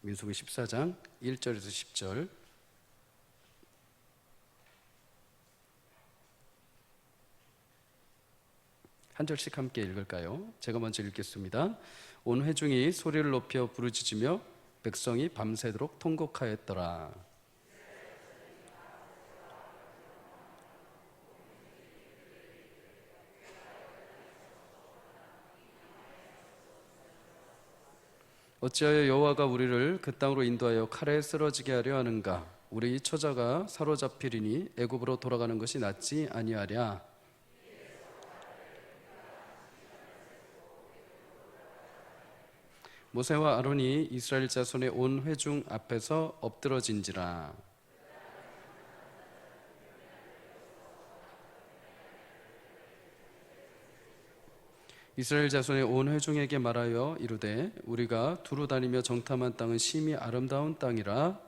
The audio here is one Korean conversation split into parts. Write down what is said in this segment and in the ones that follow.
민수기 14장 1절에서 10절. 한 절씩 함께 읽을까요? 제가 먼저 읽겠습니다. 온 회중이 소리를 높여 부르짖으며 백성이 밤새도록 통곡하였더라. 어찌하여 여호와가 우리를 그 땅으로 인도하여 칼에 쓰러지게 하려 하는가? 우리 처자가 사로잡히리니 애굽으로 돌아가는 것이 낫지 아니하랴. 모세와 아론이 이스라엘 자손의 온 회중 앞에서 엎드러진지라. 이스라엘 자손의 온 회중에게 말하여 이르되 우리가 두루 다니며 정탐한 땅은 심히 아름다운 땅이라.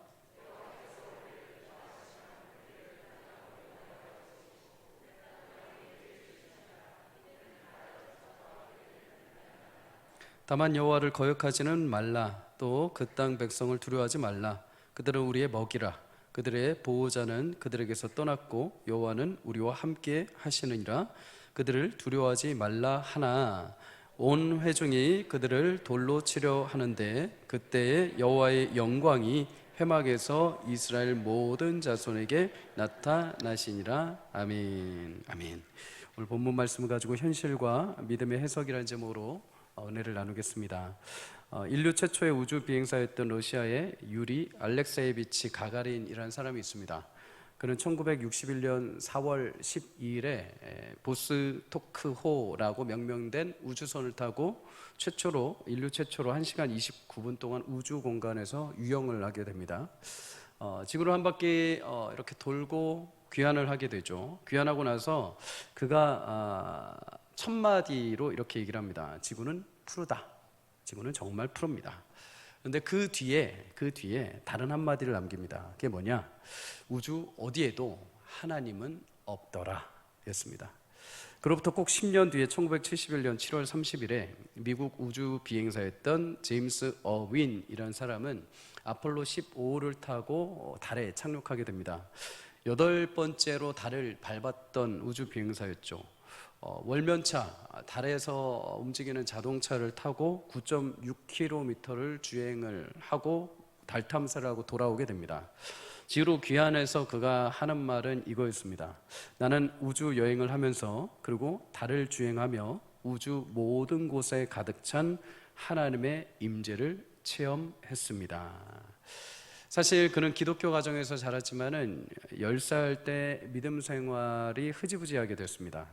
다만 여호와를 거역하지는 말라. 또 그 땅 백성을 두려워하지 말라. 그들은 우리의 먹이라. 그들의 보호자는 그들에게서 떠났고 여호와는 우리와 함께 하시느니라. 그들을 두려워하지 말라 하나 온 회중이 그들을 돌로 치려 하는데 그때에 여호와의 영광이 회막에서 이스라엘 모든 자손에게 나타나시니라. 아멘. 아멘. 오늘 본문 말씀을 가지고 현실과 믿음의 해석이라는 제목으로 은혜를 나누겠습니다. 인류 최초의 우주 비행사였던 러시아의 유리 알렉세예비치 가가린이라는 사람이 있습니다. 그는 1961년 4월 12일에 보스토크호라고 명명된 우주선을 타고 인류 최초로 1시간 29분 동안 우주 공간에서 유영을 하게 됩니다. 지구를 한 바퀴 이렇게 돌고 귀환을 하게 되죠. 귀환하고 나서 그가 첫 마디로 이렇게 얘기를 합니다. 지구는 푸르다. 지구는 정말 푸릅니다. 그런데 그 뒤에 다른 한마디를 남깁니다. 그게 뭐냐? 우주 어디에도 하나님은 없더라 였습니다. 그로부터 꼭 10년 뒤에 1971년 7월 30일에 미국 우주 비행사였던 제임스 어윈이라는 사람은 아폴로 15호를 타고 달에 착륙하게 됩니다. 8번째로 달을 밟았던 우주 비행사였죠. 월면차, 달에서 움직이는 자동차를 타고 9.6km를 주행을 하고 달 탐사를 하고 돌아오게 됩니다. 지구로 귀환해서 그가 하는 말은 이거였습니다. 나는 우주 여행을 하면서 그리고 달을 주행하며 우주 모든 곳에 가득 찬 하나님의 임재를 체험했습니다. 사실 그는 기독교 가정에서 자랐지만은 10살 때 믿음 생활이 흐지부지하게 됐습니다.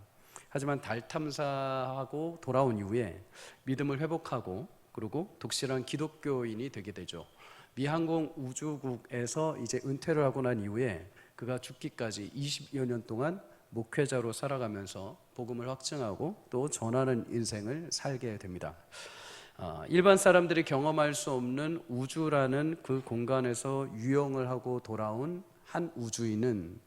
하지만 달 탐사하고 돌아온 이후에 믿음을 회복하고 그리고 독실한 기독교인이 되게 되죠. 미 항공 우주국에서 이제 은퇴를 하고 난 이후에 그가 죽기까지 20여 년 동안 목회자로 살아가면서 복음을 확증하고 또 전하는 인생을 살게 됩니다. 일반 사람들이 경험할 수 없는 우주라는 그 공간에서 유영을 하고 돌아온 한 우주인은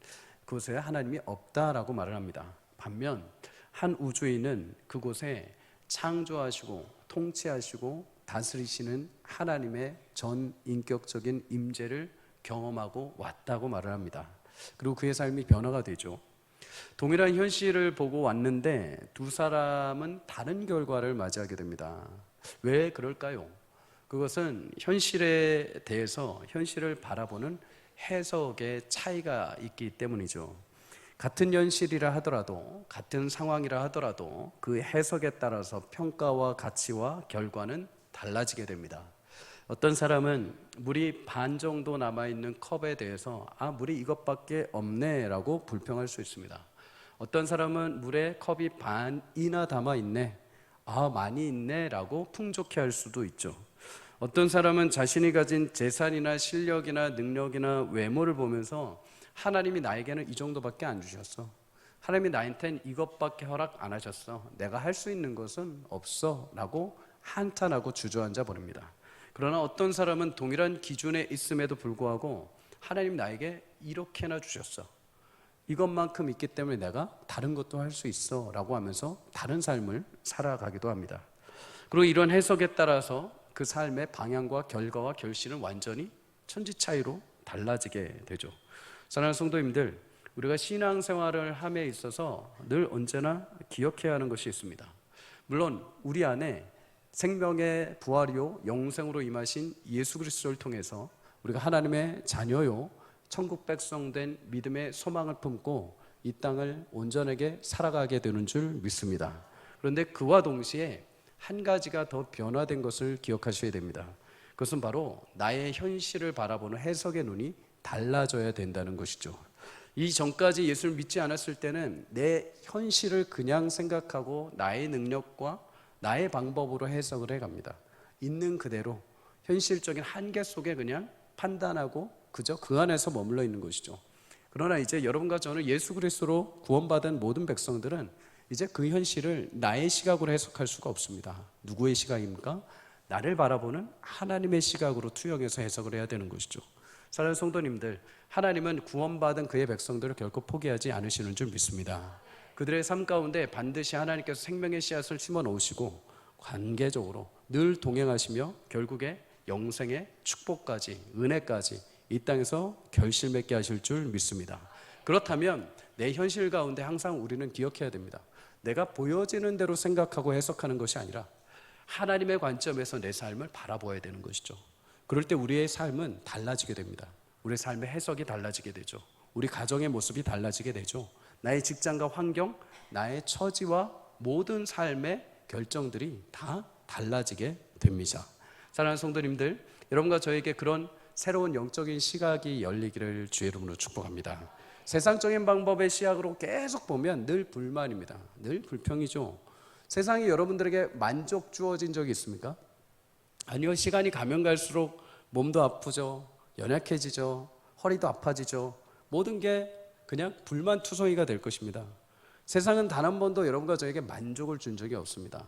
그곳에 하나님이 없다라고 말을 합니다. 반면 한 우주인은 그곳에 창조하시고 통치하시고 다스리시는 하나님의 전인격적인 임재를 경험하고 왔다고 말을 합니다. 그리고 그의 삶이 변화가 되죠. 동일한 현실을 보고 왔는데 두 사람은 다른 결과를 맞이하게 됩니다. 왜 그럴까요? 그것은 현실에 대해서 현실을 바라보는 해석의 차이가 있기 때문이죠. 같은 현실이라 하더라도 같은 상황이라 하더라도 그 해석에 따라서 평가와 가치와 결과는 달라지게 됩니다. 어떤 사람은 물이 반 정도 남아있는 컵에 대해서 물이 이것밖에 없네 라고 불평할 수 있습니다. 어떤 사람은 물에 컵이 반이나 담아있네, 많이 있네 라고 풍족해 할 수도 있죠. 어떤 사람은 자신이 가진 재산이나 실력이나 능력이나 외모를 보면서 하나님이 나에게는 이 정도밖에 안 주셨어. 하나님이 나한테는 이것밖에 허락 안 하셨어. 내가 할 수 있는 것은 없어 라고 한탄하고 주저앉아 버립니다. 그러나 어떤 사람은 동일한 기준에 있음에도 불구하고 하나님 나에게 이렇게나 주셨어. 이것만큼 있기 때문에 내가 다른 것도 할 수 있어 라고 하면서 다른 삶을 살아가기도 합니다. 그리고 이런 해석에 따라서 그 삶의 방향과 결과와 결실은 완전히 천지 차이로 달라지게 되죠. 사랑하는 성도님들, 우리가 신앙생활을 함에 있어서 늘 언제나 기억해야 하는 것이 있습니다. 물론 우리 안에 생명의 부활이요 영생으로 임하신 예수 그리스도를 통해서 우리가 하나님의 자녀요 천국 백성 된 믿음의 소망을 품고 이 땅을 온전하게 살아가게 되는 줄 믿습니다. 그런데 그와 동시에 한 가지가 더 변화된 것을 기억하셔야 됩니다. 그것은 바로 나의 현실을 바라보는 해석의 눈이 달라져야 된다는 것이죠. 이전까지 예수를 믿지 않았을 때는 내 현실을 그냥 생각하고 나의 능력과 나의 방법으로 해석을 해갑니다. 있는 그대로 현실적인 한계 속에 그냥 판단하고 그저 그 안에서 머물러 있는 것이죠. 그러나 이제 여러분과 저는 예수 그리스도로 구원받은 모든 백성들은 이제 그 현실을 나의 시각으로 해석할 수가 없습니다. 누구의 시각입니까? 나를 바라보는 하나님의 시각으로 투영해서 해석을 해야 되는 것이죠. 사랑하는 성도님들, 하나님은 구원받은 그의 백성들을 결코 포기하지 않으시는 줄 믿습니다. 그들의 삶 가운데 반드시 하나님께서 생명의 씨앗을 심어 놓으시고 관계적으로 늘 동행하시며 결국에 영생의 축복까지, 은혜까지 이 땅에서 결실 맺게 하실 줄 믿습니다. 그렇다면 내 현실 가운데 항상 우리는 기억해야 됩니다. 내가 보여지는 대로 생각하고 해석하는 것이 아니라 하나님의 관점에서 내 삶을 바라보아야 되는 것이죠. 그럴 때 우리의 삶은 달라지게 됩니다. 우리의 삶의 해석이 달라지게 되죠. 우리 가정의 모습이 달라지게 되죠. 나의 직장과 환경, 나의 처지와 모든 삶의 결정들이 다 달라지게 됩니다. 사랑하는 성도님들, 여러분과 저에게 그런 새로운 영적인 시각이 열리기를 주의 이름으로 축복합니다. 세상적인 방법의 시각으로 계속 보면 늘 불만입니다. 늘 불평이죠. 세상이 여러분들에게 만족 주어진 적이 있습니까? 아니요. 시간이 가면 갈수록 몸도 아프죠. 연약해지죠. 허리도 아파지죠. 모든 게 그냥 불만투성이가 될 것입니다. 세상은 단 한 번도 여러분과 저에게 만족을 준 적이 없습니다.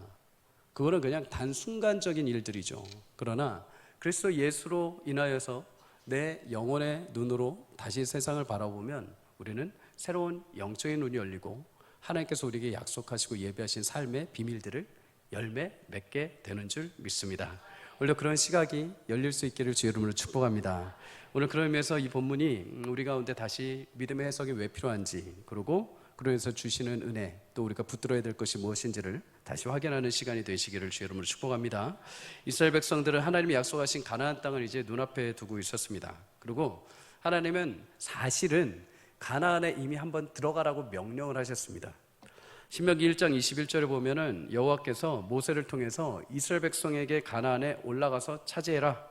그거는 그냥 단 순간적인 일들이죠. 그러나 그리스도 예수로 인하여서 내 영혼의 눈으로 다시 세상을 바라보면 우리는 새로운 영적인 눈이 열리고 하나님께서 우리에게 약속하시고 예비하신 삶의 비밀들을 열매 맺게 되는 줄 믿습니다. 오늘 그런 시각이 열릴 수 있기를 주의 이름으로 축복합니다. 오늘 그런 의미에서 이 본문이 우리 가운데 다시 믿음의 해석이 왜 필요한지, 그리고 그러면서 주시는 은혜, 또 우리가 붙들어야 될 것이 무엇인지를 다시 확인하는 시간이 되시기를 주의 이름으로 축복합니다. 이스라엘 백성들은 하나님이 약속하신 가나안 땅을 이제 눈앞에 두고 있었습니다. 그리고 하나님은 사실은 가나안에 이미 한번 들어가라고 명령을 하셨습니다. 신명기 1장 21절에 보면은 여호와께서 모세를 통해서 이스라엘 백성에게 가나안에 올라가서 차지해라,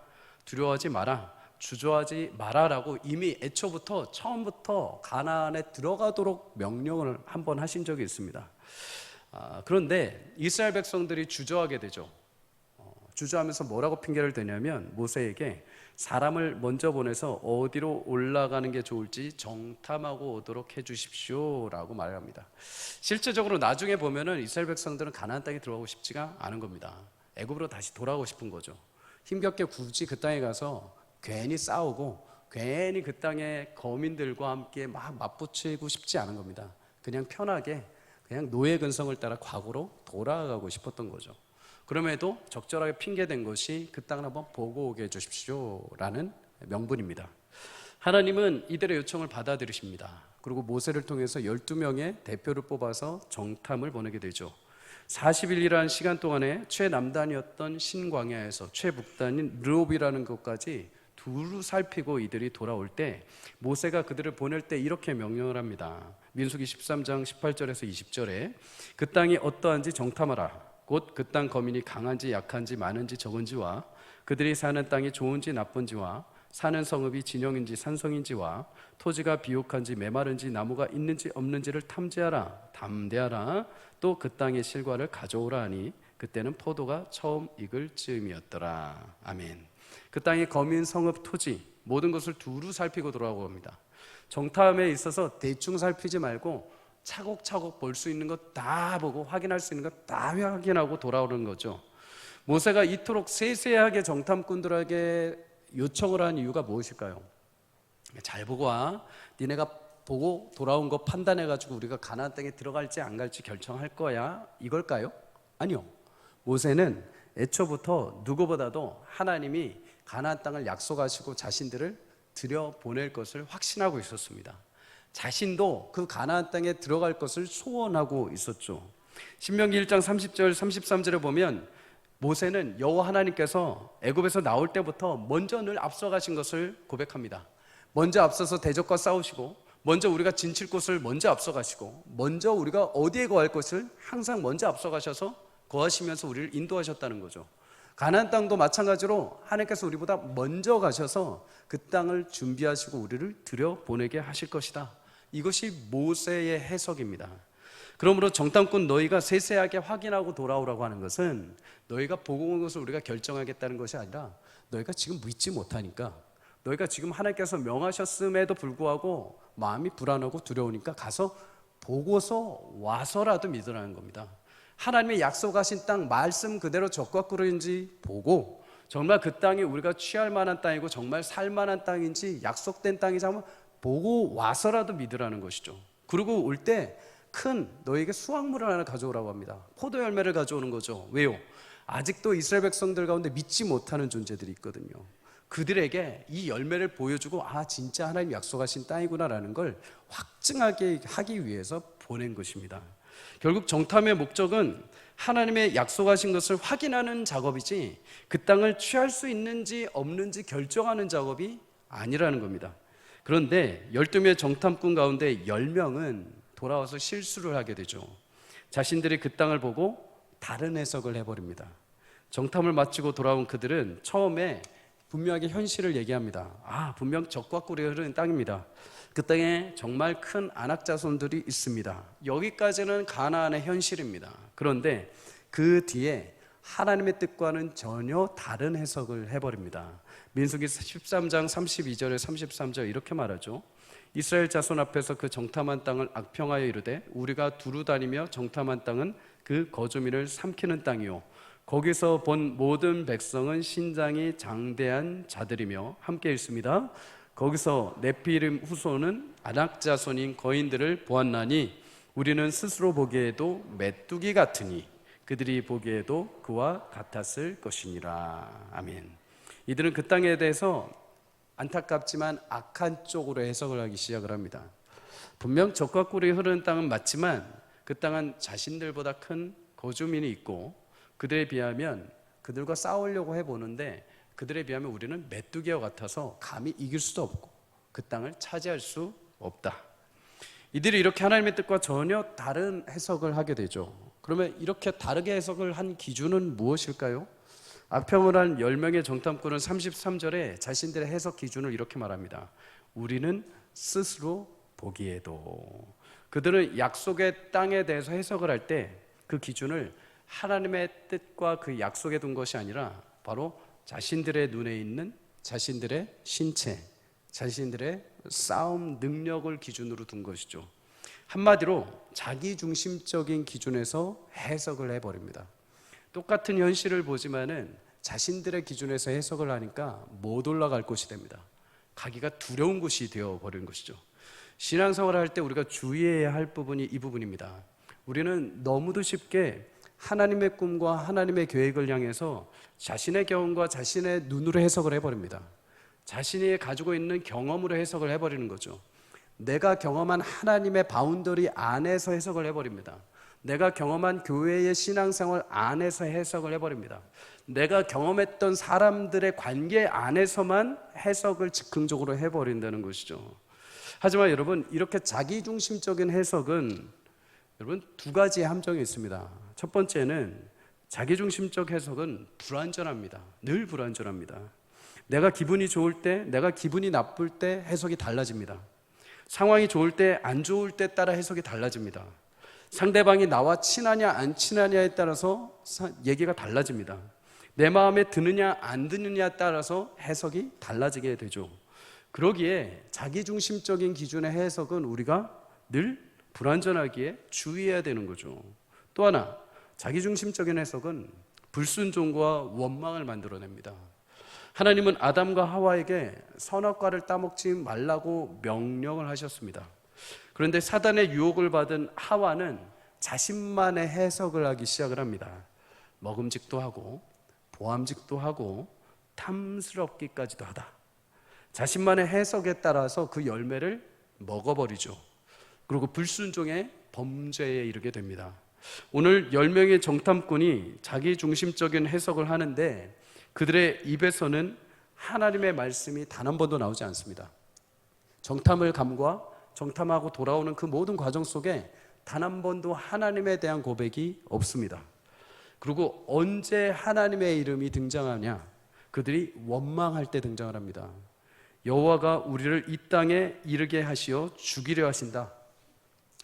두려워하지 마라, 주저하지 마라라고 이미 애초부터 처음부터 가나안에 들어가도록 명령을 한번 하신 적이 있습니다. 그런데 이스라엘 백성들이 주저하게 되죠. 주저하면서 뭐라고 핑계를 대냐면 모세에게 사람을 먼저 보내서 어디로 올라가는 게 좋을지 정탐하고 오도록 해주십시오 라고 말을 합니다. 실제적으로 나중에 보면은 이스라엘 백성들은 가나안 땅에 들어가고 싶지가 않은 겁니다. 애굽으로 다시 돌아가고 싶은 거죠. 힘겹게 굳이 그 땅에 가서 괜히 싸우고 괜히 그 땅의 거민들과 함께 막 맞붙이고 싶지 않은 겁니다. 그냥 편하게 그냥 노예 근성을 따라 과거로 돌아가고 싶었던 거죠. 그럼에도 적절하게 핑계댄 것이 그 땅을 한번 보고 오게 해주십시오 라는 명분입니다. 하나님은 이들의 요청을 받아들이십니다. 그리고 모세를 통해서 12명의 대표를 뽑아서 정탐을 보내게 되죠. 40일이라는 시간 동안에 최남단이었던 신광야에서 최북단인 르홉이라는 곳까지 두루 살피고 이들이 돌아올 때 모세가 그들을 보낼 때 이렇게 명령을 합니다. 민수기 13장 18절에서 20절에 그 땅이 어떠한지 정탐하라. 곧 그 땅 거민이 강한지 약한지 많은지 적은지와 그들이 사는 땅이 좋은지 나쁜지와 사는 성읍이 진영인지 산성인지와 토지가 비옥한지 메마른지 나무가 있는지 없는지를 탐지하라. 담대하라. 또 그 땅의 실과를 가져오라 하니 그때는 포도가 처음 익을 즈음이었더라. 아멘. 그 땅의 거민, 성읍, 토지 모든 것을 두루 살피고 돌아오고 합니다. 정탐에 있어서 대충 살피지 말고 차곡차곡 볼 수 있는 것 다 보고 확인할 수 있는 것 다 확인하고 돌아오는 거죠. 모세가 이토록 세세하게 정탐꾼들에게 요청을 한 이유가 무엇일까요? 잘 보고 와. 니네가 보고 돌아온 거 판단해가지고 우리가 가나안 땅에 들어갈지 안 갈지 결정할 거야. 이걸까요? 아니요. 모세는 애초부터 누구보다도 하나님이 가나안 땅을 약속하시고 자신들을 들여보낼 것을 확신하고 있었습니다. 자신도 그 가나안 땅에 들어갈 것을 소원하고 있었죠. 신명기 1장 30절 33절에 보면 모세는 여호와 하나님께서 애굽에서 나올 때부터 먼저 늘 앞서가신 것을 고백합니다. 먼저 앞서서 대적과 싸우시고, 먼저 우리가 진칠 곳을 먼저 앞서가시고, 먼저 우리가 어디에 거할 것을 항상 먼저 앞서가셔서 거하시면서 우리를 인도하셨다는 거죠. 가나안 땅도 마찬가지로 하나님께서 우리보다 먼저 가셔서 그 땅을 준비하시고 우리를 들여보내게 하실 것이다. 이것이 모세의 해석입니다. 그러므로 정탐꾼 너희가 세세하게 확인하고 돌아오라고 하는 것은 너희가 보고 온 것을 우리가 결정하겠다는 것이 아니라 너희가 지금 믿지 못하니까, 너희가 지금 하나님께서 명하셨음에도 불구하고 마음이 불안하고 두려우니까 가서 보고서 와서라도 믿으라는 겁니다. 하나님의 약속하신 땅 말씀 그대로 적과 꿀인지 보고 정말 그 땅이 우리가 취할 만한 땅이고 정말 살 만한 땅인지 약속된 땅인지 한번 보고 와서라도 믿으라는 것이죠. 그리고 올 때 큰 너에게 수확물을 하나 가져오라고 합니다. 포도 열매를 가져오는 거죠. 왜요? 아직도 이스라엘 백성들 가운데 믿지 못하는 존재들이 있거든요. 그들에게 이 열매를 보여주고 진짜 하나님 약속하신 땅이구나라는 걸 확증하게 하기 위해서 보낸 것입니다. 결국 정탐의 목적은 하나님의 약속하신 것을 확인하는 작업이지 그 땅을 취할 수 있는지 없는지 결정하는 작업이 아니라는 겁니다. 그런데 12명의 정탐꾼 가운데 10명은 돌아와서 실수를 하게 되죠. 자신들이 그 땅을 보고 다른 해석을 해버립니다. 정탐을 마치고 돌아온 그들은 처음에 분명하게 현실을 얘기합니다. 분명 적과 꿀이 흐르는 땅입니다. 그 땅에 정말 큰 아낙 자손들이 있습니다. 여기까지는 가나안의 현실입니다. 그런데 그 뒤에 하나님의 뜻과는 전혀 다른 해석을 해버립니다. 민수기 13장 32절에 33절 이렇게 말하죠. 이스라엘 자손 앞에서 그 정탐한 땅을 악평하여 이르되 우리가 두루 다니며 정탐한 땅은 그 거주민을 삼키는 땅이요 거기서 본 모든 백성은 신장이 장대한 자들이며 함께 있습니다. 거기서 네피림 후손은 아낙 자손인 거인들을 보았나니 우리는 스스로 보기에도 메뚜기 같으니 그들이 보기에도 그와 같았을 것이니라. 아멘. 이들은 그 땅에 대해서 안타깝지만 악한 쪽으로 해석을 하기 시작을 합니다. 분명 적과 꿀이 흐르는 땅은 맞지만 그 땅은 자신들보다 큰 거주민이 있고 그들에 비하면 그들과 싸우려고 해보는데 그들에 비하면 우리는 메뚜기와 같아서 감히 이길 수도 없고 그 땅을 차지할 수 없다. 이들이 이렇게 하나님의 뜻과 전혀 다른 해석을 하게 되죠. 그러면 이렇게 다르게 해석을 한 기준은 무엇일까요? 악평을 한 10명의 정탐꾼은 33절에 자신들의 해석 기준을 이렇게 말합니다. 우리는 스스로 보기에도. 그들은 약속의 땅에 대해서 해석을 할 때 그 기준을 하나님의 뜻과 그 약속에 둔 것이 아니라 바로 자신들의 눈에 있는 자신들의 신체, 자신들의 싸움 능력을 기준으로 둔 것이죠. 한마디로 자기중심적인 기준에서 해석을 해버립니다. 똑같은 현실을 보지만은 자신들의 기준에서 해석을 하니까 못 올라갈 곳이 됩니다. 가기가 두려운 곳이 되어버린 것이죠. 신앙생활을 할 때 우리가 주의해야 할 부분이 이 부분입니다. 우리는 너무도 쉽게 하나님의 꿈과 하나님의 계획을 향해서 자신의 경험과 자신의 눈으로 해석을 해버립니다. 자신이 가지고 있는 경험으로 해석을 해버리는 거죠. 내가 경험한 하나님의 바운더리 안에서 해석을 해버립니다. 내가 경험한 교회의 신앙생활 안에서 해석을 해버립니다. 내가 경험했던 사람들의 관계 안에서만 해석을 즉흥적으로 해버린다는 것이죠. 하지만 여러분, 이렇게 자기중심적인 해석은 여러분 두 가지의 함정이 있습니다. 첫 번째는 자기중심적 해석은 불완전합니다. 늘 불완전합니다. 내가 기분이 좋을 때, 내가 기분이 나쁠 때 해석이 달라집니다. 상황이 좋을 때, 안 좋을 때 따라 해석이 달라집니다. 상대방이 나와 친하냐 안 친하냐에 따라서 얘기가 달라집니다. 내 마음에 드느냐 안 드느냐에 따라서 해석이 달라지게 되죠. 그러기에 자기중심적인 기준의 해석은 우리가 늘 불완전하기에 주의해야 되는 거죠. 또 하나, 자기중심적인 해석은 불순종과 원망을 만들어냅니다. 하나님은 아담과 하와에게 선악과를 따먹지 말라고 명령을 하셨습니다. 그런데 사단의 유혹을 받은 하와는 자신만의 해석을 하기 시작을 합니다. 먹음직도 하고 보암직도 하고 탐스럽기까지도 하다. 자신만의 해석에 따라서 그 열매를 먹어버리죠. 그리고 불순종의 범죄에 이르게 됩니다. 오늘 10명의 정탐꾼이 자기중심적인 해석을 하는데 그들의 입에서는 하나님의 말씀이 단 한 번도 나오지 않습니다. 정탐을 감과 정탐하고 돌아오는 그 모든 과정 속에 단 한 번도 하나님에 대한 고백이 없습니다. 그리고 언제 하나님의 이름이 등장하냐? 그들이 원망할 때 등장을 합니다. 여호와가 우리를 이 땅에 이르게 하시어 죽이려 하신다.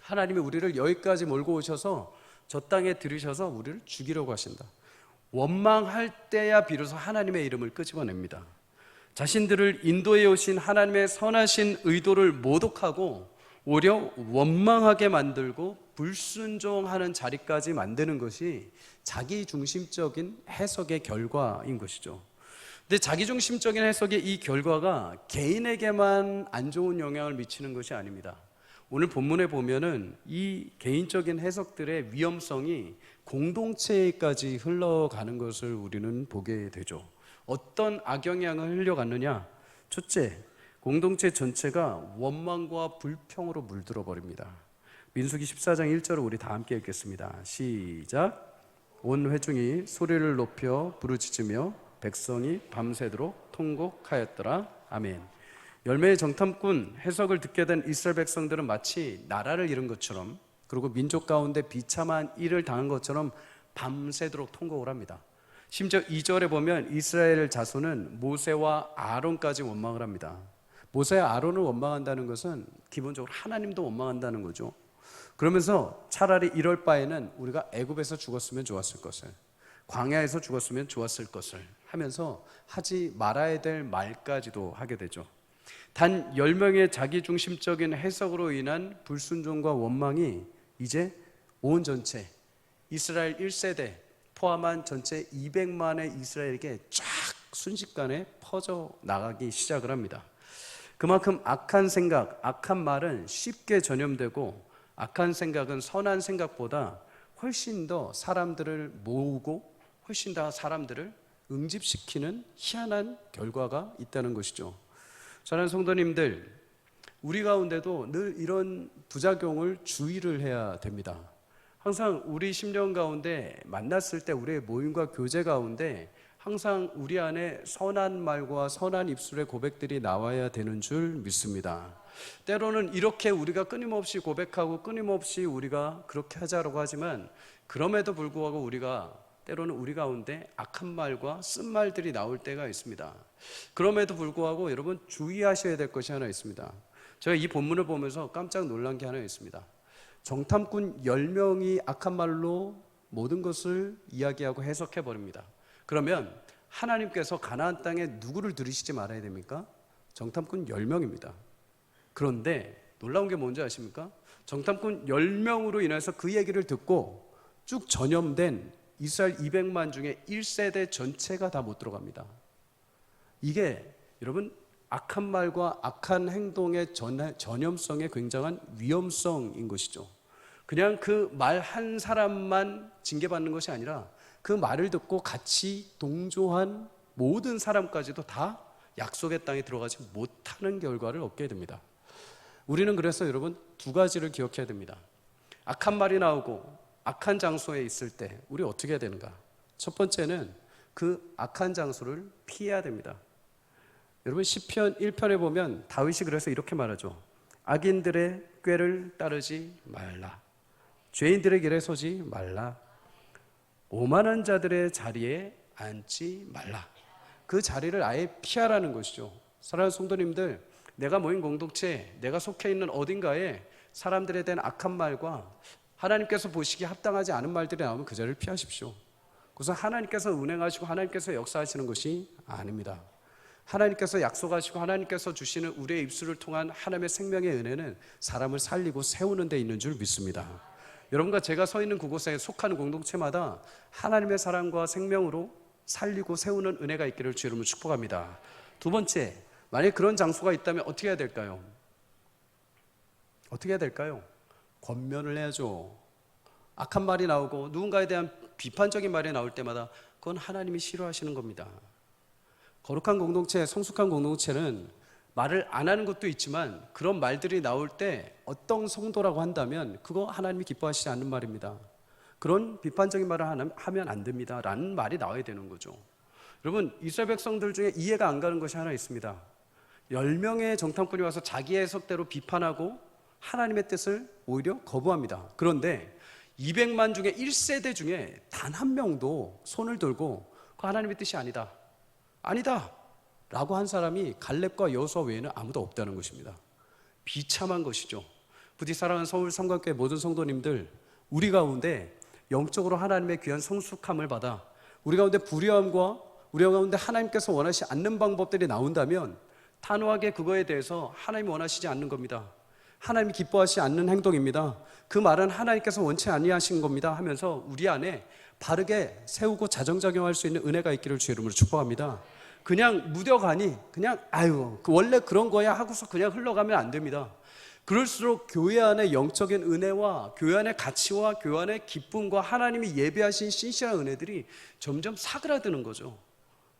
하나님이 우리를 여기까지 몰고 오셔서 저 땅에 들이셔서 우리를 죽이려고 하신다. 원망할 때야 비로소 하나님의 이름을 끄집어냅니다. 자신들을 인도해 오신 하나님의 선하신 의도를 모독하고 오히려 원망하게 만들고 불순종하는 자리까지 만드는 것이 자기중심적인 해석의 결과인 것이죠. 근데 자기중심적인 해석의 이 결과가 개인에게만 안 좋은 영향을 미치는 것이 아닙니다. 오늘 본문에 보면은 이 개인적인 해석들의 위험성이 공동체까지 흘러가는 것을 우리는 보게 되죠. 어떤 악영향을 흘려갔느냐? 첫째, 공동체 전체가 원망과 불평으로 물들어 버립니다. 민수기 14장 1절을 우리 다 함께 읽겠습니다. 시작. 온 회중이 소리를 높여 부르짖으며 백성이 밤새도록 통곡하였더라. 아멘. 열매의 정탐꾼 해석을 듣게 된 이스라엘 백성들은 마치 나라를 잃은 것처럼, 그리고 민족 가운데 비참한 일을 당한 것처럼 밤새도록 통곡을 합니다. 심지어 2절에 보면 이스라엘 자손은 모세와 아론까지 원망을 합니다. 모세와 아론을 원망한다는 것은 기본적으로 하나님도 원망한다는 거죠. 그러면서 차라리 이럴 바에는 우리가 애굽에서 죽었으면 좋았을 것을, 광야에서 죽었으면 좋았을 것을 하면서 하지 말아야 될 말까지도 하게 되죠. 단 10명의 자기중심적인 해석으로 인한 불순종과 원망이 이제 온 전체 이스라엘 1세대 포함한 전체 200만의 이스라엘에게 쫙 순식간에 퍼져 나가기 시작을 합니다. 그만큼 악한 생각, 악한 말은 쉽게 전염되고 악한 생각은 선한 생각보다 훨씬 더 사람들을 모으고 훨씬 더 사람들을 응집시키는 희한한 결과가 있다는 것이죠. 사랑하는 성도님들, 우리 가운데도 늘 이런 부작용을 주의를 해야 됩니다. 항상 우리 심령 가운데 만났을 때 우리의 모임과 교제 가운데 항상 우리 안에 선한 말과 선한 입술의 고백들이 나와야 되는 줄 믿습니다. 때로는 이렇게 우리가 끊임없이 고백하고 끊임없이 우리가 그렇게 하자라고 하지만 그럼에도 불구하고 우리가 때로는 우리 가운데 악한 말과 쓴 말들이 나올 때가 있습니다. 그럼에도 불구하고 여러분 주의하셔야 될 것이 하나 있습니다. 제가 이 본문을 보면서 깜짝 놀란 게 하나 있습니다. 정탐꾼 10명이 악한 말로 모든 것을 이야기하고 해석해 버립니다. 그러면 하나님께서 가나안 땅에 누구를 들이시지 말아야 됩니까? 정탐꾼 10명입니다. 그런데 놀라운 게 뭔지 아십니까? 정탐꾼 10명으로 인해서 그 얘기를 듣고 쭉 전염된 이스라엘 200만 중에 1세대 전체가 다 못 들어갑니다. 이게 여러분 악한 말과 악한 행동의 전염성에 굉장한 위험성인 것이죠. 그냥 그 말 한 사람만 징계받는 것이 아니라 그 말을 듣고 같이 동조한 모든 사람까지도 다 약속의 땅에 들어가지 못하는 결과를 얻게 됩니다. 우리는 그래서 여러분 두 가지를 기억해야 됩니다. 악한 말이 나오고 악한 장소에 있을 때 우리 어떻게 해야 되는가? 첫 번째는 그 악한 장소를 피해야 됩니다. 여러분 시편 1편에 보면 다윗이 그래서 이렇게 말하죠. 악인들의 꾀를 따르지 말라. 죄인들의 길에 서지 말라. 오만한 자들의 자리에 앉지 말라. 그 자리를 아예 피하라는 것이죠. 사랑하는 성도님들, 내가 모인 공동체, 내가 속해 있는 어딘가에 사람들에 대한 악한 말과 하나님께서 보시기에 합당하지 않은 말들이 나오면 그 자리를 피하십시오. 그래서 하나님께서 운행하시고 하나님께서 역사하시는 것이 아닙니다. 하나님께서 약속하시고 하나님께서 주시는 우리의 입술을 통한 하나님의 생명의 은혜는 사람을 살리고 세우는 데 있는 줄 믿습니다. 여러분과 제가 서 있는 그곳에 속하는 공동체마다 하나님의 사랑과 생명으로 살리고 세우는 은혜가 있기를 주 이름으로 축복합니다. 두 번째, 만약에 그런 장소가 있다면 어떻게 해야 될까요? 어떻게 해야 될까요? 권면을 해야죠. 악한 말이 나오고 누군가에 대한 비판적인 말이 나올 때마다 그건 하나님이 싫어하시는 겁니다. 거룩한 공동체, 성숙한 공동체는 말을 안 하는 것도 있지만 그런 말들이 나올 때 어떤 성도라고 한다면 그거 하나님이 기뻐하시지 않는 말입니다. 그런 비판적인 말을 하면 안 됩니다 라는 말이 나와야 되는 거죠. 여러분, 이스라엘 백성들 중에 이해가 안 가는 것이 하나 있습니다. 10명의 정탐꾼이 와서 자기 해석대로 비판하고 하나님의 뜻을 오히려 거부합니다. 그런데 200만 중에 1세대 중에 단 한 명도 손을 들고 그 하나님의 뜻이 아니다 라고 한 사람이 갈렙과 여호수아 외에는 아무도 없다는 것입니다. 비참한 것이죠. 부디 사랑하는 서울 삼각교회 모든 성도님들, 우리 가운데 영적으로 하나님의 귀한 성숙함을 받아 우리 가운데 불의함과 우리 가운데 하나님께서 원하시지 않는 방법들이 나온다면 단호하게 그거에 대해서 하나님이 원하시지 않는 겁니다. 하나님이 기뻐하시지 않는 행동입니다. 그 말은 하나님께서 원치 아니하신 겁니다 하면서 우리 안에 바르게 세우고 자정작용할 수 있는 은혜가 있기를 주의 이름으로 축복합니다. 그냥 무뎌가니 그냥 원래 그런 거야 하고서 그냥 흘러가면 안 됩니다. 그럴수록 교회 안에 영적인 은혜와 교회 안의 가치와 교회 안의 기쁨과 하나님이 예배하신 신실한 은혜들이 점점 사그라드는 거죠.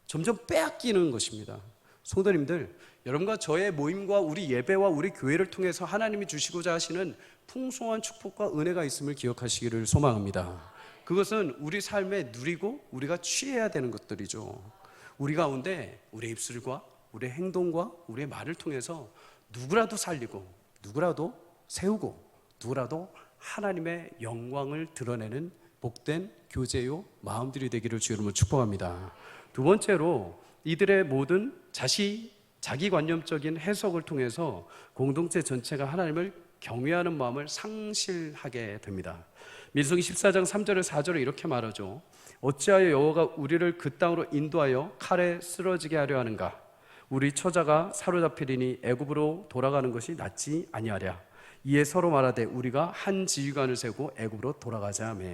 점점 빼앗기는 것입니다. 성도님들, 여러분과 저의 모임과 우리 예배와 우리 교회를 통해서 하나님이 주시고자 하시는 풍성한 축복과 은혜가 있음을 기억하시기를 소망합니다. 그것은 우리 삶에 누리고 우리가 취해야 되는 것들이죠. 우리 가운데 우리의 입술과 우리의 행동과 우리의 말을 통해서 누구라도 살리고 누구라도 세우고 누구라도 하나님의 영광을 드러내는 복된 교제요 마음들이 되기를 주의 이름으로 축복합니다. 두 번째로 이들의 모든 자기관념적인 해석을 통해서 공동체 전체가 하나님을 경외하는 마음을 상실하게 됩니다. 민수기 14장 3절에 4절에 이렇게 말하죠. 어찌하여 여호와가 우리를 그 땅으로 인도하여 칼에 쓰러지게 하려 하는가? 우리 처자가 사로잡히리니 애굽으로 돌아가는 것이 낫지 아니하랴. 이에 서로 말하되 우리가 한 지휘관을 세우고 애굽으로 돌아가자 하며.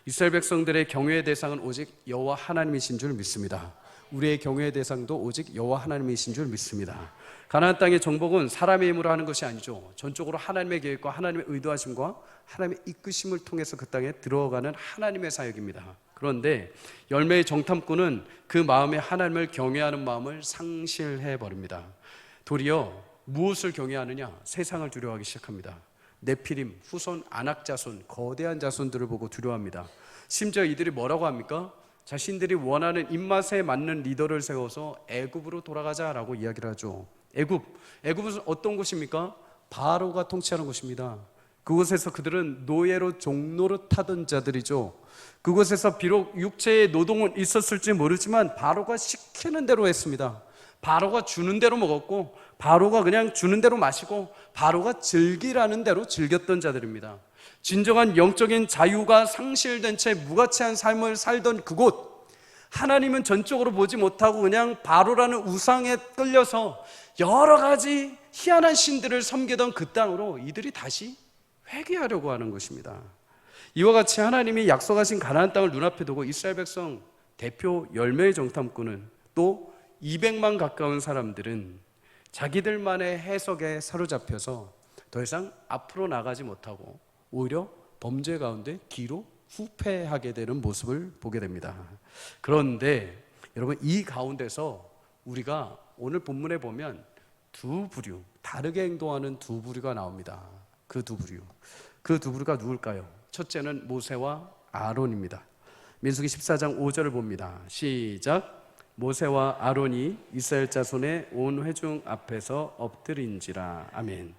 이스라엘 백성들의 경외의 대상은 오직 여호와 하나님이신 줄 믿습니다. 우리의 경외의 대상도 오직 여호와 하나님이신 줄 믿습니다. 가나안 땅의 정복은 사람의 힘으로 하는 것이 아니죠. 전적으로 하나님의 계획과 하나님의 의도하심과 하나님의 이끄심을 통해서 그 땅에 들어가는 하나님의 사역입니다. 그런데 열매의 정탐꾼은 그 마음에 하나님을 경외하는 마음을 상실해 버립니다. 도리어 무엇을 경외하느냐? 세상을 두려워하기 시작합니다. 네피림, 후손, 아낙 자손, 거대한 자손들을 보고 두려워합니다. 심지어 이들이 뭐라고 합니까? 자신들이 원하는 입맛에 맞는 리더를 세워서 애굽으로 돌아가자라고 이야기를 하죠. 애굽은 어떤 곳입니까? 바로가 통치하는 곳입니다. 그곳에서 그들은 노예로 종노릇하던 자들이죠. 그곳에서 비록 육체의 노동은 있었을지 모르지만 바로가 시키는 대로 했습니다. 바로가 주는 대로 먹었고 바로가 그냥 주는 대로 마시고 바로가 즐기라는 대로 즐겼던 자들입니다. 진정한 영적인 자유가 상실된 채 무가치한 삶을 살던 그곳, 하나님은 전적으로 보지 못하고 그냥 바로라는 우상에 끌려서 여러 가지 희한한 신들을 섬기던 그 땅으로 이들이 다시 회개하려고 하는 것입니다. 이와 같이 하나님이 약속하신 가나안 땅을 눈앞에 두고 이스라엘 백성 대표 열매의 정탐꾼은 또 200만 가까운 사람들은 자기들만의 해석에 사로잡혀서 더 이상 앞으로 나가지 못하고 오히려 범죄 가운데 뒤로 후퇴하게 되는 모습을 보게 됩니다. 그런데 여러분, 이 가운데서 우리가 오늘 본문에 보면 두 부류, 다르게 행동하는 두 부류가 나옵니다. 그 두 부류가 누굴까요? 첫째는 모세와 아론입니다. 민수기 14장 5절을 봅니다. 시작. 모세와 아론이 이스라엘 자손의 온 회중 앞에서 엎드린지라. 아멘.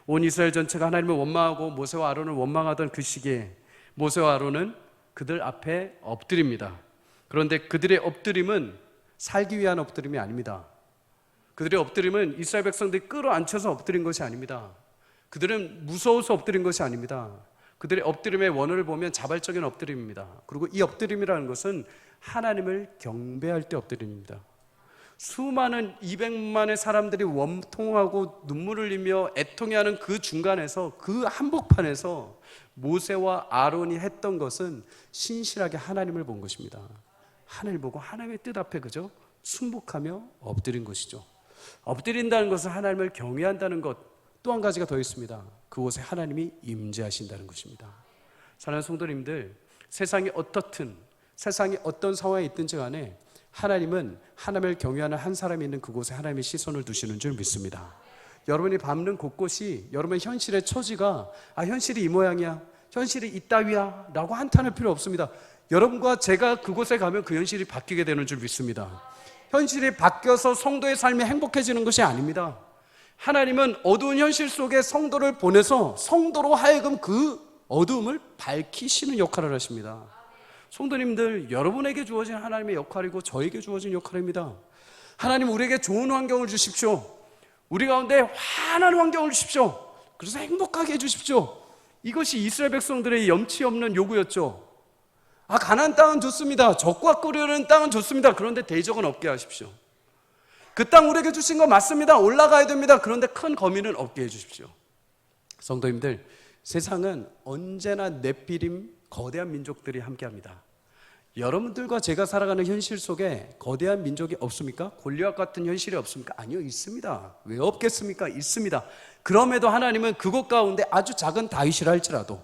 온 이스라엘 전체가 하나님을 원망하고 모세와 아론을 원망하던 그 시기에 모세와 아론은 그들 앞에 엎드립니다. 그런데 그들의 엎드림은 살기 위한 엎드림이 아닙니다. 그들의 엎드림은 이스라엘 백성들이 끌어안혀서 엎드린 것이 아닙니다. 그들은 무서워서 엎드린 것이 아닙니다. 그들의 엎드림의 원어를 보면 자발적인 엎드림입니다. 그리고 이 엎드림이라는 것은 하나님을 경배할 때 엎드림입니다. 수많은 200만의 사람들이 원통하고 눈물을 흘리며 애통해하는 그 중간에서, 그 한복판에서 모세와 아론이 했던 것은 신실하게 하나님을 본 것입니다. 하나님을 보고 하나님의 뜻 앞에 그저 순복하며 엎드린 것이죠. 엎드린다는 것은 하나님을 경외한다는 것. 또 한 가지가 더 있습니다. 그곳에 하나님이 임재하신다는 것입니다. 사랑하는 성도님들, 세상이 어떻든 세상이 어떤 상황에 있든지 간에 하나님은 하나님을 경외하는 한 사람이 있는 그곳에 하나님의 시선을 두시는 줄 믿습니다. 여러분이 밟는 곳곳이 여러분의 현실의 처지가 현실이 이 모양이야, 현실이 이따위야 라고 한탄할 필요 없습니다. 여러분과 제가 그곳에 가면 그 현실이 바뀌게 되는 줄 믿습니다. 현실이 바뀌어서 성도의 삶이 행복해지는 것이 아닙니다. 하나님은 어두운 현실 속에 성도를 보내서 성도로 하여금 그 어두움을 밝히시는 역할을 하십니다. 성도님들, 여러분에게 주어진 하나님의 역할이고 저에게 주어진 역할입니다. 하나님 우리에게 좋은 환경을 주십시오. 우리 가운데 환한 환경을 주십시오. 그래서 행복하게 해주십시오. 이것이 이스라엘 백성들의 염치 없는 요구였죠. 가나안 땅은 좋습니다. 적과 끓이는 땅은 좋습니다. 그런데 대적은 없게 하십시오. 그 땅 우리에게 주신 거 맞습니다. 올라가야 됩니다. 그런데 큰 거민은 없게 해주십시오. 성도님들, 세상은 언제나 네피림 거대한 민족들이 함께합니다. 여러분들과 제가 살아가는 현실 속에 거대한 민족이 없습니까? 골리앗 같은 현실이 없습니까? 아니요, 있습니다. 왜 없겠습니까? 있습니다. 그럼에도 하나님은 그곳 가운데 아주 작은 다윗이라 할지라도,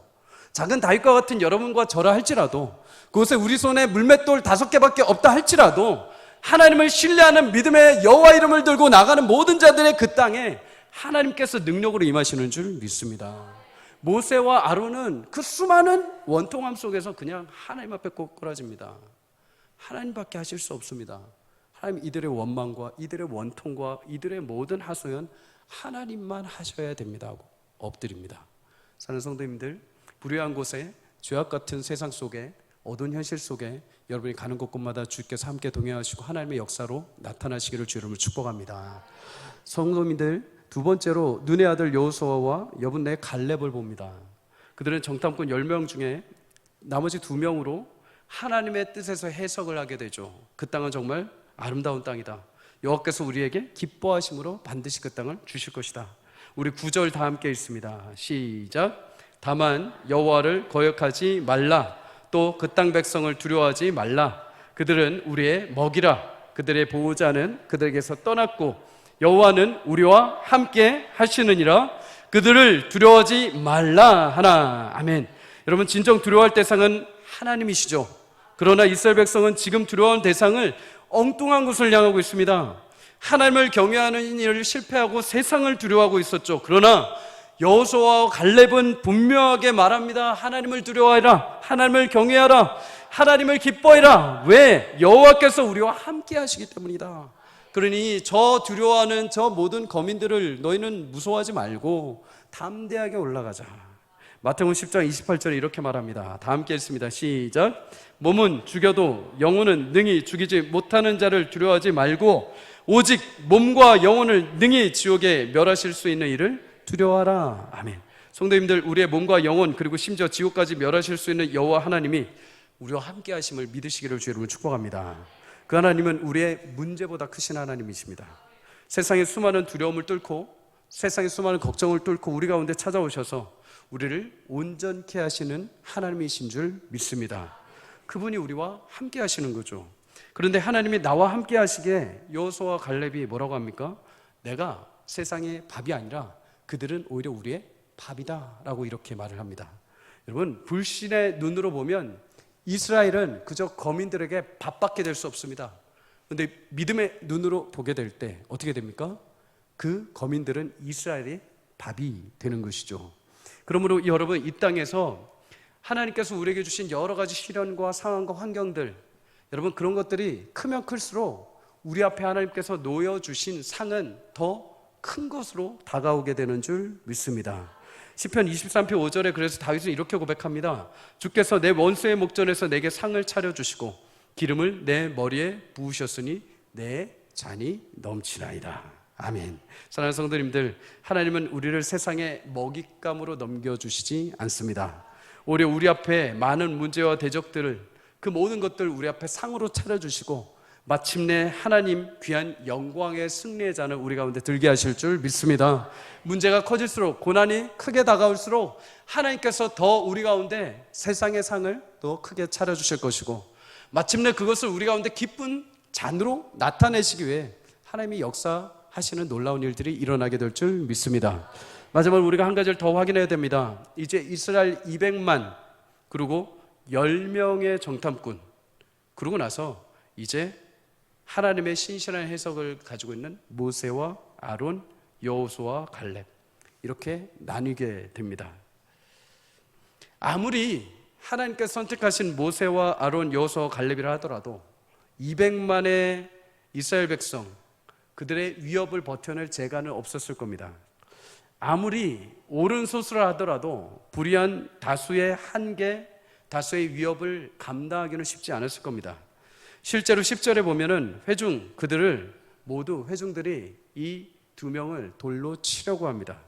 작은 다윗과 같은 여러분과 저라 할지라도, 그곳에 우리 손에 물맷돌 5개밖에 없다 할지라도 하나님을 신뢰하는 믿음의 여호와 이름을 들고 나가는 모든 자들의 그 땅에 하나님께서 능력으로 임하시는 줄 믿습니다. 모세와 아론은 그 수많은 원통함 속에서 그냥 하나님 앞에 꼬꾸라집니다. 하나님밖에 하실 수 없습니다. 하나님, 이들의 원망과 이들의 원통과 이들의 모든 하소연 하나님만 하셔야 됩니다 하고 엎드립니다. 사는 성도님들, 불의한 곳에, 죄악 같은 세상 속에, 어두운 현실 속에 여러분이 가는 곳곳마다 주께서 함께 동행하시고 하나님의 역사로 나타나시기를 주 이름으로 축복합니다. 성도님들, 두 번째로 눈의 아들 여호수아와 여분의 갈렙을 봅니다. 그들은 정탐꾼 10명 중에 나머지 2명으로 하나님의 뜻에서 해석을 하게 되죠. 그 땅은 정말 아름다운 땅이다. 여호와께서 우리에게 기뻐하심으로 반드시 그 땅을 주실 것이다. 우리 9절 다 함께 읽습니다. 시작. 다만 여호와를 거역하지 말라. 또 그 땅 백성을 두려워하지 말라. 그들은 우리의 먹이라. 그들의 보호자는 그들에게서 떠났고 여호와는 우리와 함께 하시느니라. 그들을 두려워하지 말라 하나. 아멘. 여러분, 진정 두려워할 대상은 하나님이시죠. 그러나 이스라엘 백성은 지금 두려워하는 대상을 엉뚱한 곳을 향하고 있습니다. 하나님을 경외하는 일을 실패하고 세상을 두려워하고 있었죠. 그러나 여호수아와 갈렙은 분명하게 말합니다. 하나님을 두려워하라. 하나님을 경외하라. 하나님을 기뻐해라. 왜? 여호와께서 우리와 함께 하시기 때문이다. 그러니 저 두려워하는 저 모든 거민들을 너희는 무서워하지 말고 담대하게 올라가자. 마태복음 10장 28절에 이렇게 말합니다. 다 함께 읽습니다. 시작. 몸은 죽여도 영혼은 능히 죽이지 못하는 자를 두려워하지 말고 오직 몸과 영혼을 능히 지옥에 멸하실 수 있는 이를 두려워하라. 아멘. 성도님들, 우리의 몸과 영혼 그리고 심지어 지옥까지 멸하실 수 있는 여호와 하나님이 우리와 함께 하심을 믿으시기를 주 여러분 축복합니다. 그 하나님은 우리의 문제보다 크신 하나님이십니다. 세상의 수많은 두려움을 뚫고 세상의 수많은 걱정을 뚫고 우리 가운데 찾아오셔서 우리를 온전케 하시는 하나님이신 줄 믿습니다. 그분이 우리와 함께 하시는 거죠. 그런데 하나님이 나와 함께 하시기에 여호수아와 갈렙이 뭐라고 합니까? 내가 세상의 밥이 아니라 그들은 오히려 우리의 밥이다 라고 이렇게 말을 합니다. 여러분, 불신의 눈으로 보면 이스라엘은 그저 거민들에게 밥밖에 될 수 없습니다. 그런데 믿음의 눈으로 보게 될 때 어떻게 됩니까? 그 거민들은 이스라엘의 밥이 되는 것이죠. 그러므로 여러분, 이 땅에서 하나님께서 우리에게 주신 여러 가지 시련과 상황과 환경들, 여러분, 그런 것들이 크면 클수록 우리 앞에 하나님께서 놓여주신 상은 더 큰 것으로 다가오게 되는 줄 믿습니다. 시편 23편 5절에 그래서 다윗은 이렇게 고백합니다. 주께서 내 원수의 목전에서 내게 상을 차려주시고 기름을 내 머리에 부으셨으니 내 잔이 넘치나이다. 아멘. 사랑하는 성도님들, 하나님은 우리를 세상의 먹잇감으로 넘겨주시지 않습니다. 오히려 우리 앞에 많은 문제와 대적들을, 그 모든 것들을 우리 앞에 상으로 차려주시고 마침내 하나님 귀한 영광의 승리의 잔을 우리 가운데 들게 하실 줄 믿습니다. 문제가 커질수록, 고난이 크게 다가올수록 하나님께서 더 우리 가운데 세상의 상을 더 크게 차려주실 것이고 마침내 그것을 우리 가운데 기쁜 잔으로 나타내시기 위해 하나님이 역사하시는 놀라운 일들이 일어나게 될 줄 믿습니다. 마지막으로 우리가 한 가지를 더 확인해야 됩니다. 이제 이스라엘 200만 그리고 10명의 정탐꾼, 그러고 나서 이제 하나님의 신실한 해석을 가지고 있는 모세와 아론, 여호수아와 갈렙, 이렇게 나뉘게 됩니다. 아무리 하나님께서 선택하신 모세와 아론, 여호수아와 갈렙이라 하더라도 200만의 이스라엘 백성, 그들의 위협을 버텨낼 재간은 없었을 겁니다. 아무리 옳은 소수라 하더라도 불의한 다수의 한계, 다수의 위협을 감당하기는 쉽지 않았을 겁니다. 실제로 10절에 보면은 회중들이 이 두 명을 돌로 치려고 합니다.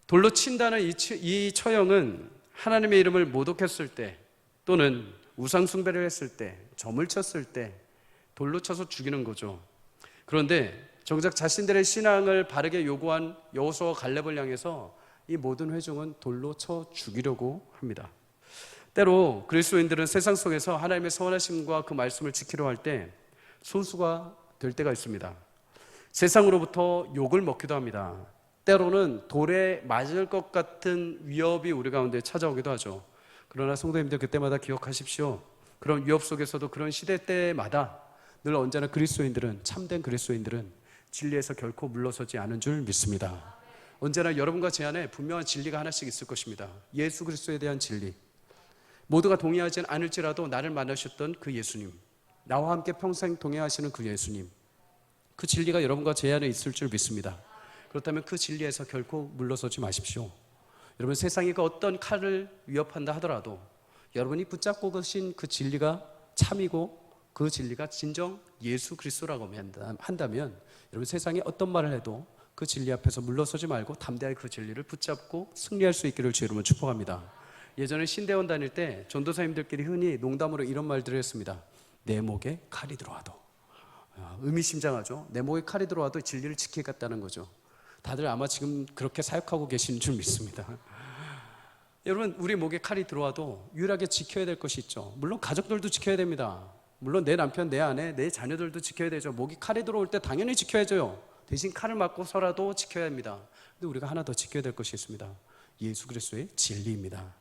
돌로 친다는 이 처형은 하나님의 이름을 모독했을 때, 또는 우상 숭배를 했을 때, 점을 쳤을 때 돌로 쳐서 죽이는 거죠. 그런데 정작 자신들의 신앙을 바르게 요구한 여호수아와 갈렙을 향해서 이 모든 회중은 돌로 쳐 죽이려고 합니다. 때로 그리스도인들은 세상 속에서 하나님의 선하심과 그 말씀을 지키려 할 때 소수가 될 때가 있습니다. 세상으로부터 욕을 먹기도 합니다. 때로는 돌에 맞을 것 같은 위협이 우리 가운데 찾아오기도 하죠. 그러나 성도님들, 그때마다 기억하십시오. 그런 위협 속에서도, 그런 시대 때마다 늘 언제나 참된 그리스도인들은 진리에서 결코 물러서지 않은 줄 믿습니다. 언제나 여러분과 제 안에 분명한 진리가 하나씩 있을 것입니다. 예수 그리스도에 대한 진리, 모두가 동의하지 않을지라도 나를 만나셨던 그 예수님, 나와 함께 평생 동행하시는 그 예수님, 그 진리가 여러분과 제 안에 있을 줄 믿습니다. 그렇다면 그 진리에서 결코 물러서지 마십시오. 여러분, 세상이 그 어떤 칼을 위협한다 하더라도 여러분이 붙잡고 계신 그 진리가 참이고 그 진리가 진정 예수 그리스도라고 한다면 여러분, 세상이 어떤 말을 해도 그 진리 앞에서 물러서지 말고 담대하게 그 진리를 붙잡고 승리할 수 있기를 주 이름으로 축복합니다. 예전에 신대원 다닐 때 전도사님들끼리 흔히 농담으로 이런 말들을 했습니다. 내 목에 칼이 들어와도. 의미심장하죠. 내 목에 칼이 들어와도 진리를 지키겠다는 거죠. 다들 아마 지금 그렇게 사역하고 계시는 줄 믿습니다. 여러분, 우리 목에 칼이 들어와도 유일하게 지켜야 될 것이 있죠. 물론 가족들도 지켜야 됩니다. 물론 내 남편, 내 아내, 내 자녀들도 지켜야 되죠. 목이 칼이 들어올 때 당연히 지켜야죠. 대신 칼을 맞고서라도 지켜야 합니다. 근데 우리가 하나 더 지켜야 될 것이 있습니다. 예수 그리스도의 진리입니다.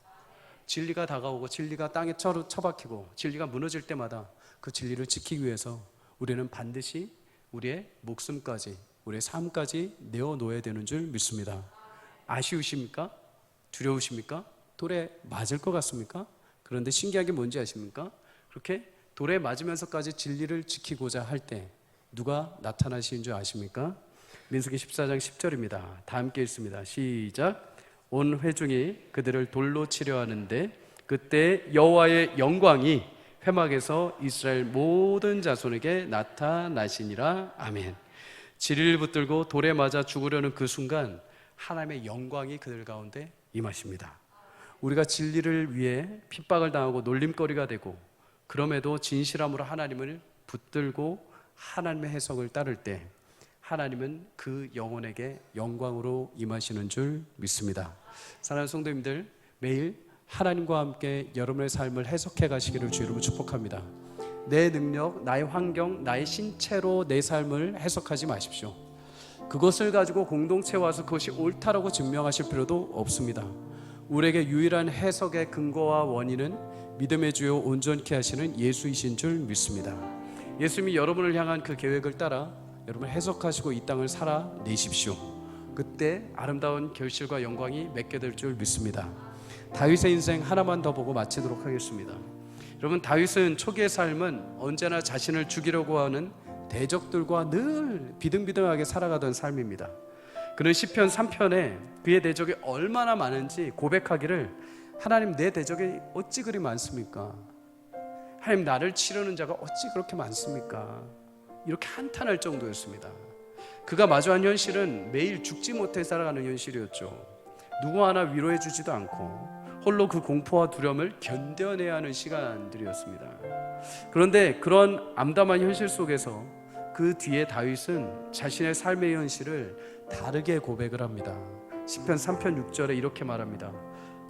진리가 다가오고 진리가 땅에 처박히고 진리가 무너질 때마다 그 진리를 지키기 위해서 우리는 반드시 우리의 목숨까지, 우리의 삶까지 내어놓아야 되는 줄 믿습니다. 아쉬우십니까? 두려우십니까? 돌에 맞을 것 같습니까? 그런데 신기한 게 뭔지 아십니까? 그렇게 돌에 맞으면서까지 진리를 지키고자 할 때 누가 나타나시는 줄 아십니까? 민수기 14장 10절입니다. 다 함께 읽습니다. 시작. 온 회중이 그들을 돌로 치려 하는데 그때 여호와의 영광이 회막에서 이스라엘 모든 자손에게 나타나시니라. 아멘. 진리를 붙들고 돌에 맞아 죽으려는 그 순간 하나님의 영광이 그들 가운데 임하십니다. 우리가 진리를 위해 핍박을 당하고 놀림거리가 되고 그럼에도 진실함으로 하나님을 붙들고 하나님의 해석을 따를 때 하나님은 그 영혼에게 영광으로 임하시는 줄 믿습니다. 사랑하는 성도님들, 매일 하나님과 함께 여러분의 삶을 해석해 가시기를 주 이름으로 축복합니다. 내 능력, 나의 환경, 나의 신체로 내 삶을 해석하지 마십시오. 그것을 가지고 공동체에 와서 그것이 옳다라고 증명하실 필요도 없습니다. 우리에게 유일한 해석의 근거와 원인은 믿음의 주요 온전케 하시는 예수이신 줄 믿습니다. 예수님이 여러분을 향한 그 계획을 따라 여러분 해석하시고 이 땅을 살아내십시오. 그때 아름다운 결실과 영광이 맺게 될 줄 믿습니다. 다윗의 인생 하나만 더 보고 마치도록 하겠습니다. 여러분, 다윗은 초기의 삶은 언제나 자신을 죽이려고 하는 대적들과 늘 비등비등하게 살아가던 삶입니다. 그는 시편 3편에 그의 대적이 얼마나 많은지 고백하기를, 하나님, 내 대적이 어찌 그리 많습니까? 하나님, 나를 치려는 자가 어찌 그렇게 많습니까? 이렇게 한탄할 정도였습니다. 그가 마주한 현실은 매일 죽지 못해 살아가는 현실이었죠. 누구 하나 위로해 주지도 않고 홀로 그 공포와 두려움을 견뎌내야 하는 시간들이었습니다. 그런데 그런 암담한 현실 속에서 그 뒤에 다윗은 자신의 삶의 현실을 다르게 고백을 합니다. 시편 3편 6절에 이렇게 말합니다.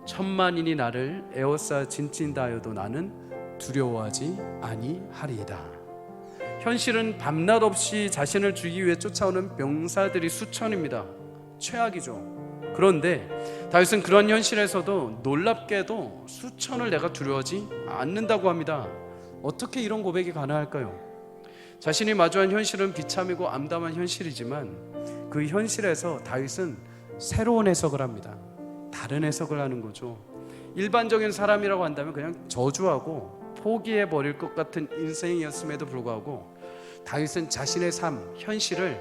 천만인이 나를 에워싸 진친다 하여도 나는 두려워하지 아니하리이다. 현실은 밤낮 없이 자신을 죽이기 위해 쫓아오는 병사들이 수천입니다. 최악이죠. 그런데 다윗은 그런 현실에서도 놀랍게도 수천을 내가 두려워하지 않는다고 합니다. 어떻게 이런 고백이 가능할까요? 자신이 마주한 현실은 비참이고 암담한 현실이지만 그 현실에서 다윗은 새로운 해석을 합니다. 다른 해석을 하는 거죠. 일반적인 사람이라고 한다면 그냥 저주하고 포기해 버릴 것 같은 인생이었음에도 불구하고 다윗은 자신의 삶, 현실을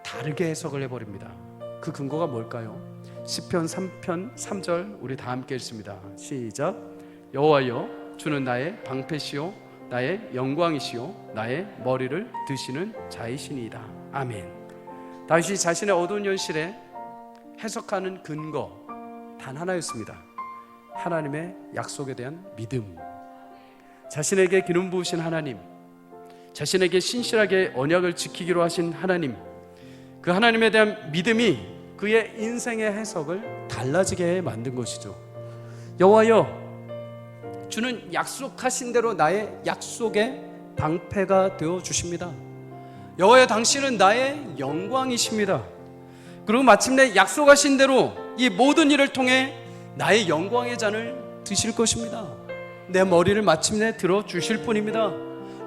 다르게 해석을 해버립니다. 그 근거가 뭘까요? 시편 3편 3절 우리 다 함께 읽습니다. 시작. 여호와여, 주는 나의 방패시요 나의 영광이시요 나의 머리를 드시는 자이시니이다. 아멘. 다윗이 자신의 어두운 현실에 해석하는 근거 단 하나였습니다. 하나님의 약속에 대한 믿음. 자신에게 기름 부으신 하나님, 자신에게 신실하게 언약을 지키기로 하신 하나님, 그 하나님에 대한 믿음이 그의 인생의 해석을 달라지게 만든 것이죠. 여호와여, 주는 약속하신 대로 나의 약속의 방패가 되어 주십니다. 여호와여, 당신은 나의 영광이십니다. 그리고 마침내 약속하신 대로 이 모든 일을 통해 나의 영광의 잔을 드실 것입니다. 내 머리를 마침내 들어주실 뿐입니다.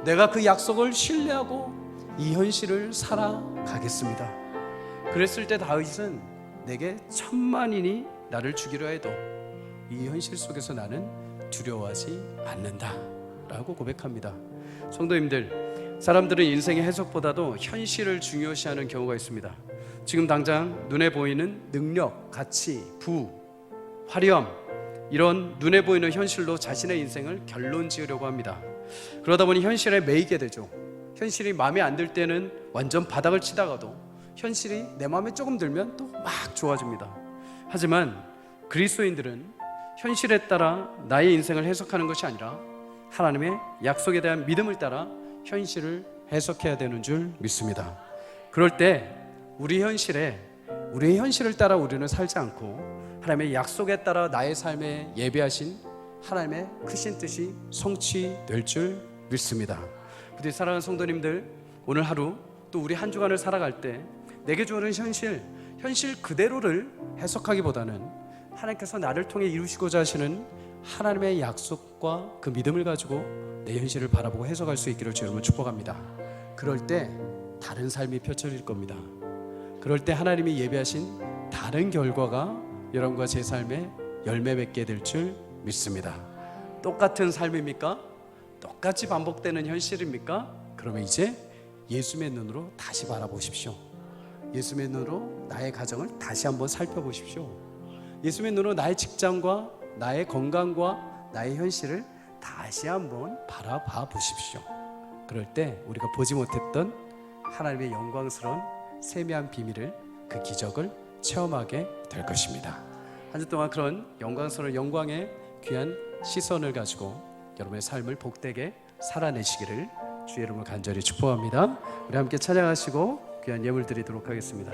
내가 그 약속을 신뢰하고 이 현실을 살아가겠습니다. 그랬을 때 다윗은 내게 천만인이 나를 죽이려 해도 이 현실 속에서 나는 두려워하지 않는다 라고 고백합니다. 성도님들, 사람들은 인생의 해석보다도 현실을 중요시하는 경우가 있습니다. 지금 당장 눈에 보이는 능력, 가치, 부, 화려함, 이런 눈에 보이는 현실로 자신의 인생을 결론 지으려고 합니다. 그러다 보니 현실에 매이게 되죠. 현실이 마음에 안 들 때는 완전 바닥을 치다가도 현실이 내 마음에 조금 들면 또 막 좋아집니다. 하지만 그리스도인들은 현실에 따라 나의 인생을 해석하는 것이 아니라 하나님의 약속에 대한 믿음을 따라 현실을 해석해야 되는 줄 믿습니다. 그럴 때 우리의 현실을 따라 우리는 살지 않고 하나님의 약속에 따라 나의 삶에 예배하신 하나님의 크신 뜻이 성취될 줄 믿습니다. 부디 사랑하는 성도님들, 오늘 하루 또 우리 한 주간을 살아갈 때 내게 주어진 현실 그대로를 해석하기보다는 하나님께서 나를 통해 이루시고자 하시는 하나님의 약속과 그 믿음을 가지고 내 현실을 바라보고 해석할 수 있기를 주님을 축복합니다. 그럴 때 다른 삶이 펼쳐질 겁니다. 그럴 때 하나님이 예비하신 다른 결과가 여러분과 제 삶에 열매 맺게 될 줄 믿습니다. 똑같은 삶입니까? 똑같이 반복되는 현실입니까? 그러면 이제 예수의 눈으로 다시 바라보십시오. 예수의 눈으로 나의 가정을 다시 한번 살펴보십시오. 예수의 눈으로 나의 직장과 나의 건강과 나의 현실을 다시 한번 바라봐 보십시오. 그럴 때 우리가 보지 못했던 하나님의 영광스러운 세미한 비밀을, 그 기적을 체험하게 될 것입니다. 한 주 동안 그런 영광스러운 영광의 귀한 시선을 가지고 여러분의 삶을 복되게 살아내시기를 주의 이름으로 간절히 축복합니다. 우리 함께 찬양하시고 귀한 예물 드리도록 하겠습니다.